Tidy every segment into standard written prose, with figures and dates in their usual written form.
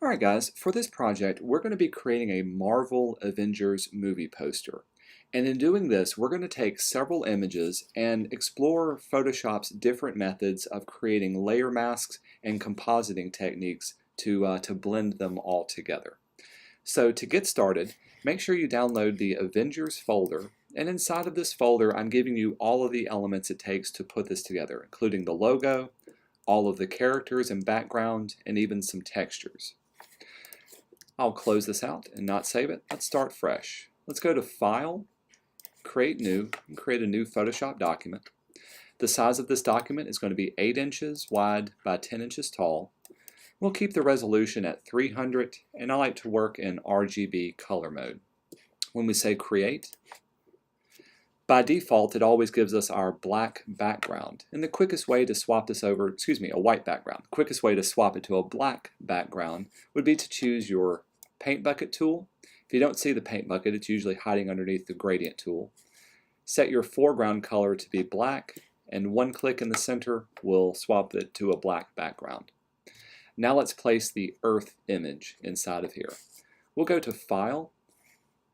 Alright guys, for this project we're going to be creating a Marvel Avengers movie poster. And in doing this we're going to take several images and explore Photoshop's different methods of creating layer masks and compositing techniques to blend them all together. So to get started, make sure you download the Avengers folder, and inside of this folder I'm giving you all of the elements it takes to put this together, including the logo, all of the characters and background, and even some textures. I'll close this out and not save it. Let's start fresh. Let's go to File, Create New, and create a new Photoshop document. The size of this document is going to be 8 inches wide by 10 inches tall. We'll keep the resolution at 300, and I like to work in RGB color mode. When we say Create, by default it always gives us our black background, and the quickest way to swap this over, a white background. The quickest way to swap it to a black background would be to choose your paint bucket tool. If you don't see the paint bucket, it's usually hiding underneath the gradient tool. Set your foreground color to be black, and one click in the center will swap it to a black background. Now let's place the Earth image inside of here. We'll go to File,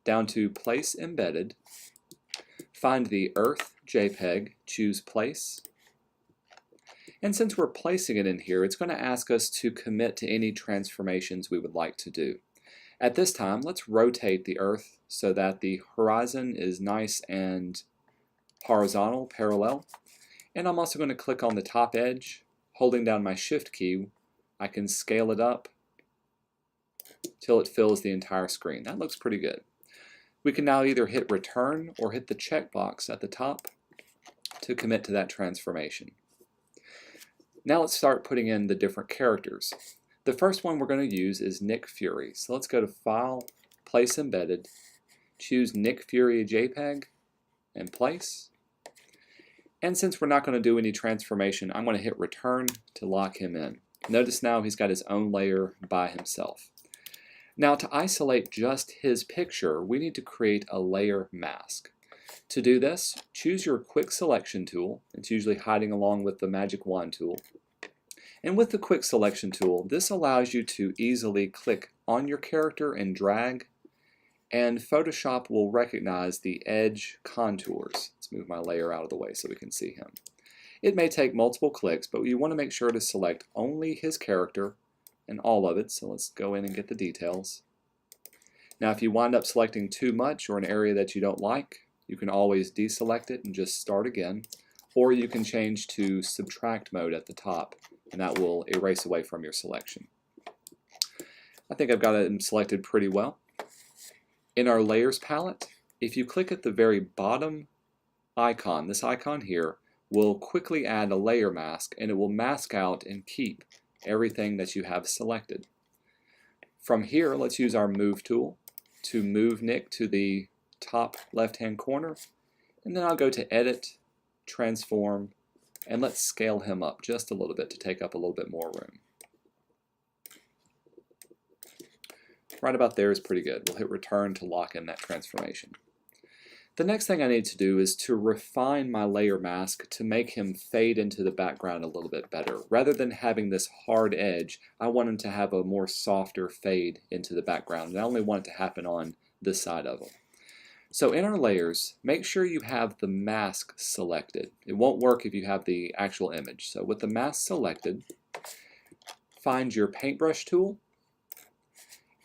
down to Place Embedded, find the Earth JPEG, choose Place, and since we're placing it in here, it's going to ask us to commit to any transformations we would like to do. At this time, let's rotate the Earth so that the horizon is nice and horizontal, parallel. And I'm also going to click on the top edge. Holding down my Shift key, I can scale it up till it fills the entire screen. That looks pretty good. We can now either hit Return or hit the checkbox at the top to commit to that transformation. Now let's start putting in the different characters. The first one we're going to use is Nick Fury. So let's go to File, Place Embedded, choose Nick Fury JPEG, and Place. And since we're not going to do any transformation, I'm going to hit Return to lock him in. Notice now he's got his own layer by himself. Now to isolate just his picture, we need to create a layer mask. To do this, choose your Quick Selection tool. It's usually hiding along with the Magic Wand tool. And with the Quick Selection tool, this allows you to easily click on your character and drag, and Photoshop will recognize the edge contours. Let's move my layer out of the way so we can see him. It may take multiple clicks, but you want to make sure to select only his character and all of it, so let's go in and get the details. Now if you wind up selecting too much or an area that you don't like, you can always deselect it and just start again, or you can change to subtract mode at the top, and that will erase away from your selection. I think I've got it selected pretty well. In our Layers palette, if you click at the very bottom icon, this icon here, will quickly add a layer mask, and it will mask out and keep everything that you have selected. From here, let's use our Move tool to move Nick to the top left-hand corner, and then I'll go to Edit, Transform, and let's scale him up just a little bit to take up a little bit more room. Right about there is pretty good. We'll hit Return to lock in that transformation. The next thing I need to do is to refine my layer mask to make him fade into the background a little bit better. Rather than having this hard edge, I want him to have a more softer fade into the background, and I only want it to happen on this side of him. So in our layers, make sure you have the mask selected. It won't work if you have the actual image. So with the mask selected, find your paintbrush tool,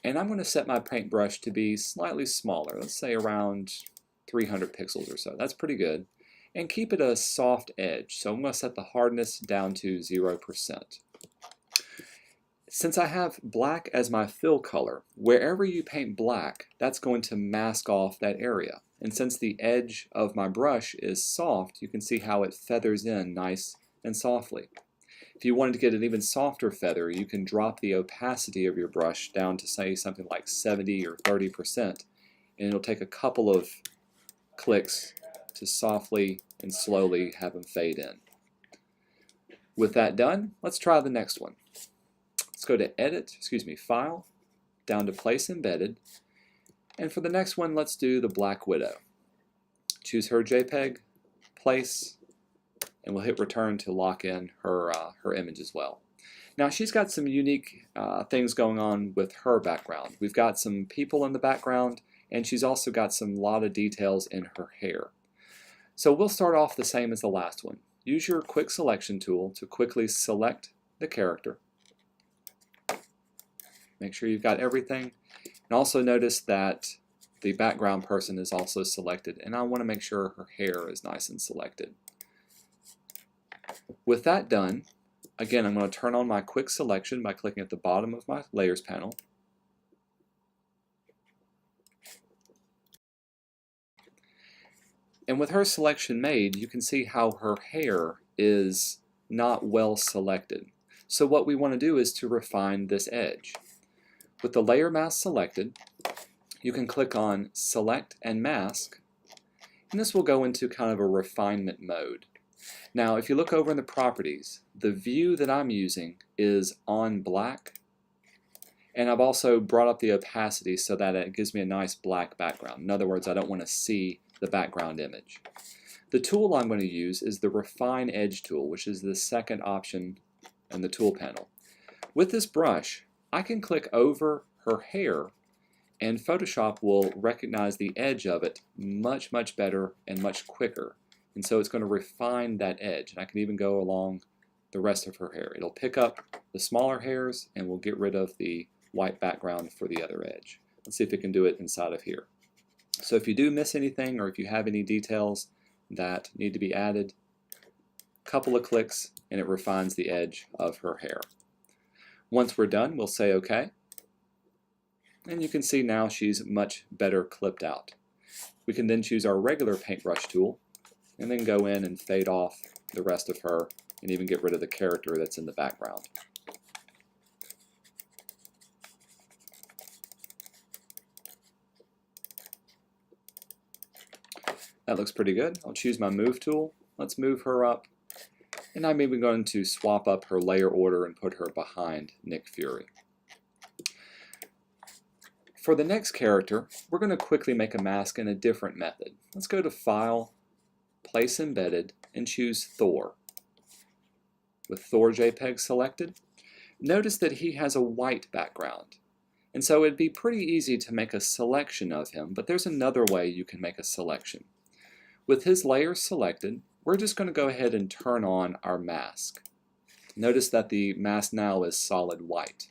and I'm going to set my paintbrush to be slightly smaller, let's say around 300 pixels or so. That's pretty good. And keep it a soft edge. So I'm going to set the hardness down to 0%. Since I have black as my fill color, wherever you paint black, that's going to mask off that area. And since the edge of my brush is soft, you can see how it feathers in nice and softly. If you wanted to get an even softer feather, you can drop the opacity of your brush down to say something like 70 or 30%, and it'll take a couple of clicks to softly and slowly have them fade in. With that done, let's try the next one. Let's go to File, down to Place Embedded, and for the next one, let's do the Black Widow. Choose her JPEG, Place, and we'll hit Return to lock in her image as well. Now she's got some unique things going on with her background. We've got some people in the background, and she's also got some lot of details in her hair. So we'll start off the same as the last one. Use your quick selection tool to quickly select the character. Make sure you've got everything. And also notice that the background person is also selected, and I want to make sure her hair is nice and selected. With that done, again, I'm going to turn on my quick selection by clicking at the bottom of my layers panel. And with her selection made, you can see how her hair is not well selected. So what we want to do is to refine this edge. With the layer mask selected, you can click on Select and Mask, and this will go into kind of a refinement mode. Now, if you look over in the properties, the view that I'm using is on black, and I've also brought up the opacity so that it gives me a nice black background. In other words, I don't want to see the background image. The tool I'm going to use is the Refine Edge tool, which is the second option in the tool panel. With this brush, I can click over her hair, and Photoshop will recognize the edge of it much better and much quicker. And so it's going to refine that edge. And I can even go along the rest of her hair. It'll pick up the smaller hairs and we'll get rid of the white background for the other edge. Let's see if it can do it inside of here. So if you do miss anything, or if you have any details that need to be added, a couple of clicks and it refines the edge of her hair. Once we're done, we'll say OK. And you can see now she's much better clipped out. We can then choose our regular paintbrush tool and then go in and fade off the rest of her and even get rid of the character that's in the background. That looks pretty good. I'll choose my Move tool. Let's move her up. And I'm even going to swap up her layer order and put her behind Nick Fury. For the next character, we're going to quickly make a mask in a different method. Let's go to File, Place Embedded, and choose Thor. With Thor JPEG selected, notice that he has a white background. And so it'd be pretty easy to make a selection of him, but there's another way you can make a selection. With his layer selected, we're just going to go ahead and turn on our mask. Notice that the mask now is solid white.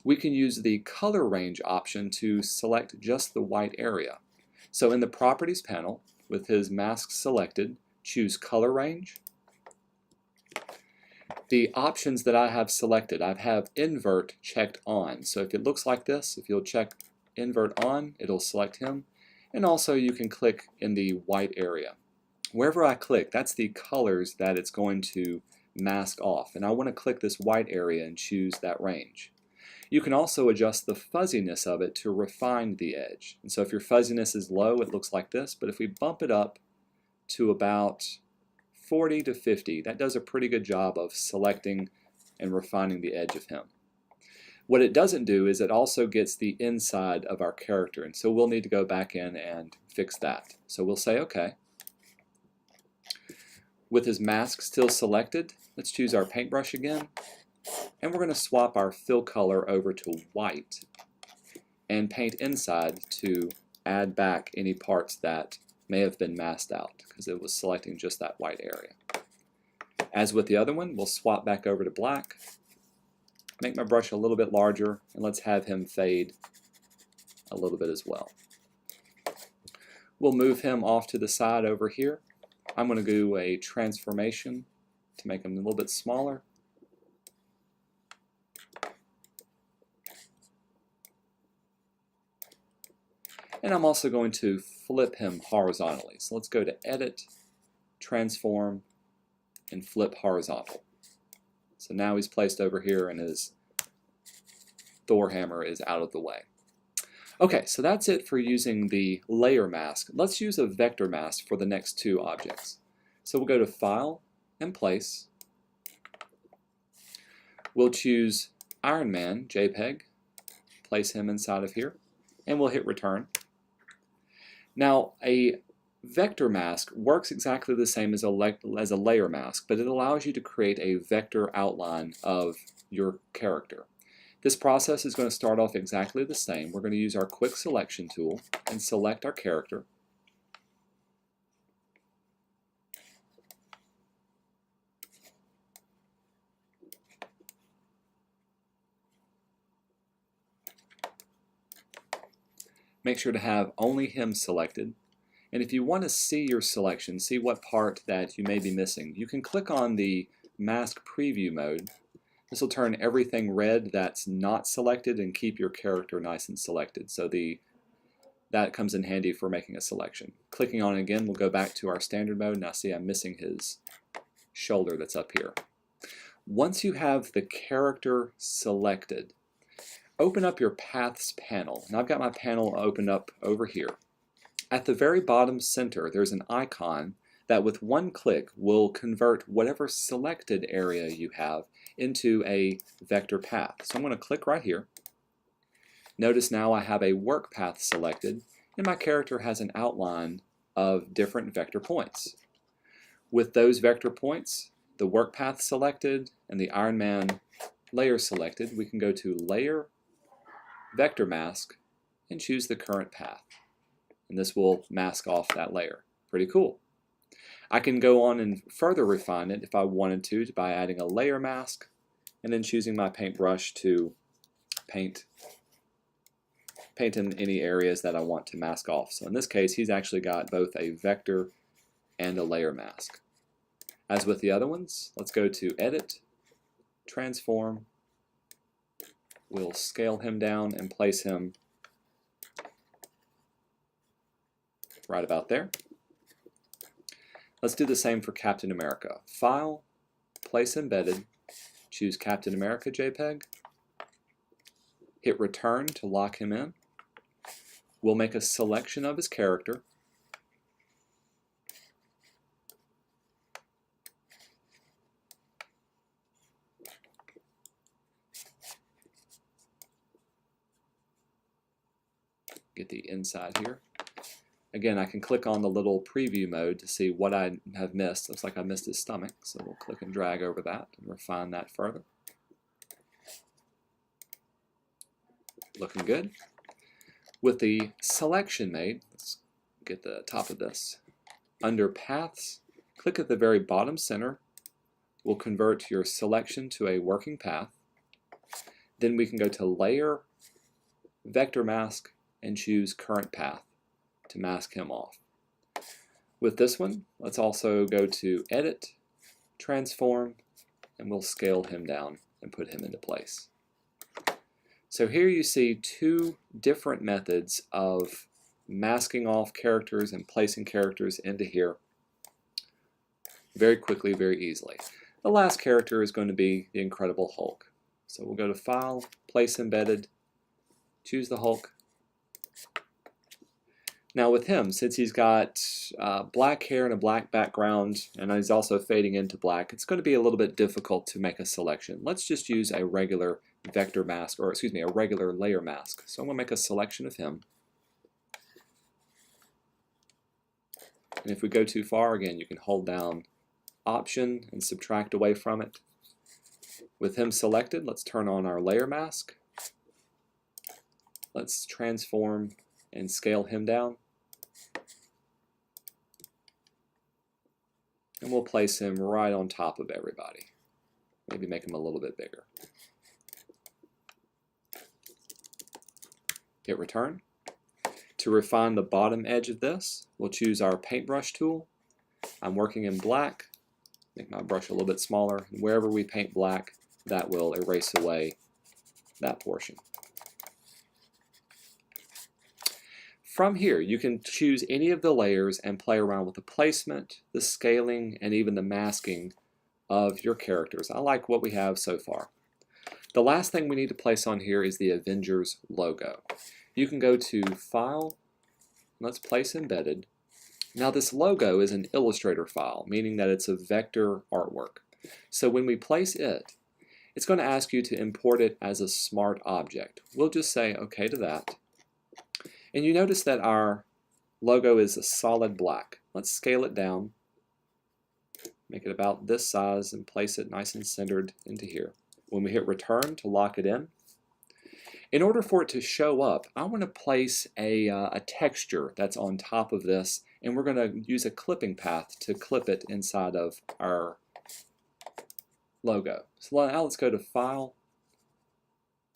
We can use the color range option to select just the white area. So in the Properties panel, with his mask selected, choose Color Range. The options that I have selected, I have Invert checked on. So if it looks like this, if you'll check Invert on, it'll select him. And also you can click in the white area. Wherever I click, that's the colors that it's going to mask off. And I want to click this white area and choose that range. You can also adjust the fuzziness of it to refine the edge. And so if your fuzziness is low, it looks like this. But if we bump it up to about 40 to 50, that does a pretty good job of selecting and refining the edge of him. What it doesn't do is it also gets the inside of our character. And so we'll need to go back in and fix that. So we'll say OK. With his mask still selected, let's choose our paintbrush again. And we're going to swap our fill color over to white and paint inside to add back any parts that may have been masked out because it was selecting just that white area. As with the other one, we'll swap back over to black, make my brush a little bit larger, and let's have him fade a little bit as well. We'll move him off to the side over here. I'm going to do a transformation to make him a little bit smaller. And I'm also going to flip him horizontally. So let's go to Edit, Transform, and Flip Horizontal. So now he's placed over here and his Thor hammer is out of the way. Okay, so that's it for using the layer mask. Let's use a vector mask for the next two objects. So we'll go to File and Place. We'll choose Iron Man JPEG, place him inside of here, and we'll hit Return. Now, a Vector mask works exactly the same as a layer mask, but it allows you to create a vector outline of your character. This process is going to start off exactly the same. We're going to use our quick selection tool and select our character. Make sure to have only him selected. And if you want to see your selection, see what part that you may be missing, you can click on the mask preview mode. This will turn everything red that's not selected and keep your character nice and selected. So that comes in handy for making a selection. Clicking on it again, we'll go back to our standard mode. Now see, I'm missing his shoulder that's up here. Once you have the character selected, open up your Paths panel. And I've got my panel opened up over here. At the very bottom center, there's an icon that with one click will convert whatever selected area you have into a vector path. So I'm going to click right here. Notice now I have a work path selected, and my character has an outline of different vector points. With those vector points, the work path selected, and the Iron Man layer selected, we can go to Layer, Vector Mask, and choose the current path. And this will mask off that layer. Pretty cool. I can go on and further refine it if I wanted to by adding a layer mask and then choosing my paintbrush to paint in any areas that I want to mask off. So in this case, he's actually got both a vector and a layer mask. As with the other ones, let's go to Edit, Transform. We'll scale him down and place him right about there. Let's do the same for Captain America. File, Place Embedded, choose Captain America JPEG, hit Return to lock him in. We'll make a selection of his character. Get the inside here. Again, I can click on the little preview mode to see what I have missed. Looks like I missed his stomach, so we'll click and drag over that and refine that further. Looking good. With the selection made, let's get the top of this. Under Paths, click at the very bottom center. We'll convert your selection to a working path. Then we can go to Layer, Vector Mask, and choose Current Path to mask him off. With this one, let's also go to Edit, Transform, and we'll scale him down and put him into place. So here you see two different methods of masking off characters and placing characters into here very quickly, very easily. The last character is going to be the Incredible Hulk. So we'll go to File, Place Embedded, choose the Hulk. Now with him, since he's got black hair and a black background, and he's also fading into black, it's going to be a little bit difficult to make a selection. Let's just use a regular vector mask, or excuse me, a regular layer mask. So I'm going to make a selection of him. And if we go too far, again, you can hold down Option and subtract away from it. With him selected, let's turn on our layer mask. Let's transform and scale him down. And we'll place him right on top of everybody. Maybe make him a little bit bigger. Hit Return. To refine the bottom edge of this, we'll choose our paintbrush tool. I'm working in black. Make my brush a little bit smaller. And wherever we paint black, that will erase away that portion. From here, you can choose any of the layers and play around with the placement, the scaling, and even the masking of your characters. I like what we have so far. The last thing we need to place on here is the Avengers logo. You can go to File, let's place Embedded. Now this logo is an Illustrator file, meaning that it's a vector artwork. So when we place it, it's going to ask you to import it as a smart object. We'll just say OK to that. And you notice that our logo is a solid black. Let's scale it down, make it about this size, and place it nice and centered into here. When we hit return to lock it in order for it to show up, I want to place a texture that's on top of this, and we're going to use a clipping path to clip it inside of our logo. So now let's go to File,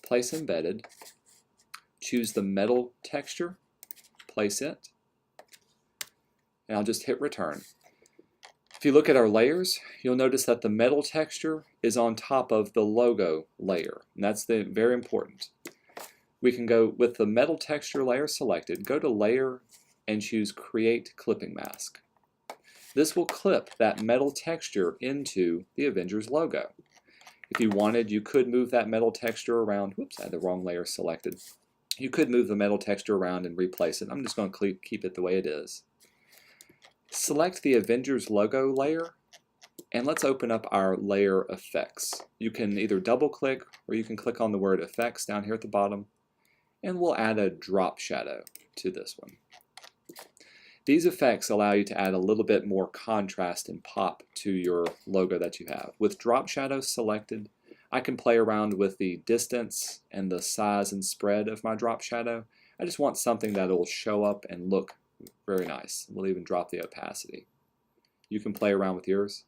Place Embedded, choose the metal texture, place it, and I'll just hit return. If you look at our layers, you'll notice that the metal texture is on top of the logo layer, and that's very important. We can go with the metal texture layer selected, go to Layer and choose Create Clipping Mask. This will clip that metal texture into the Avengers logo. If you wanted, you could move that metal texture around. Whoops, I had the wrong layer selected. You could move the metal texture around and replace it. I'm just going to keep it the way it is. Select the Avengers logo layer, and let's open up our layer effects. You can either double click or you can click on the word effects down here at the bottom, and we'll add a drop shadow to this one. These effects allow you to add a little bit more contrast and pop to your logo that you have. With drop shadow selected, I can play around with the distance and the size and spread of my drop shadow. I just want something that will show up and look very nice. We'll even drop the opacity. You can play around with yours.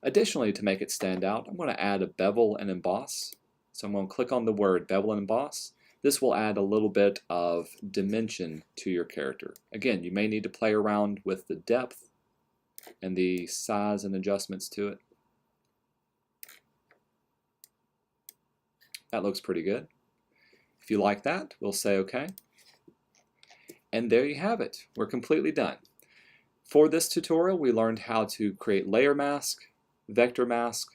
Additionally, to make it stand out, I'm going to add a bevel and emboss. So I'm going to click on the word bevel and emboss. This will add a little bit of dimension to your character. Again, you may need to play around with the depth and the size and adjustments to it. That looks pretty good. If you like that, we'll say OK. And there you have it. We're completely done. For this tutorial, we learned how to create layer mask, vector mask,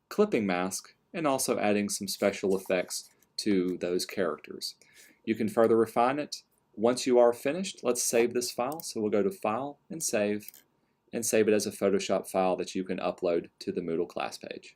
clipping mask, and also adding some special effects to those characters. You can further refine it. Once you are finished, let's save this file. So we'll go to File and save it as a Photoshop file that you can upload to the Moodle class page.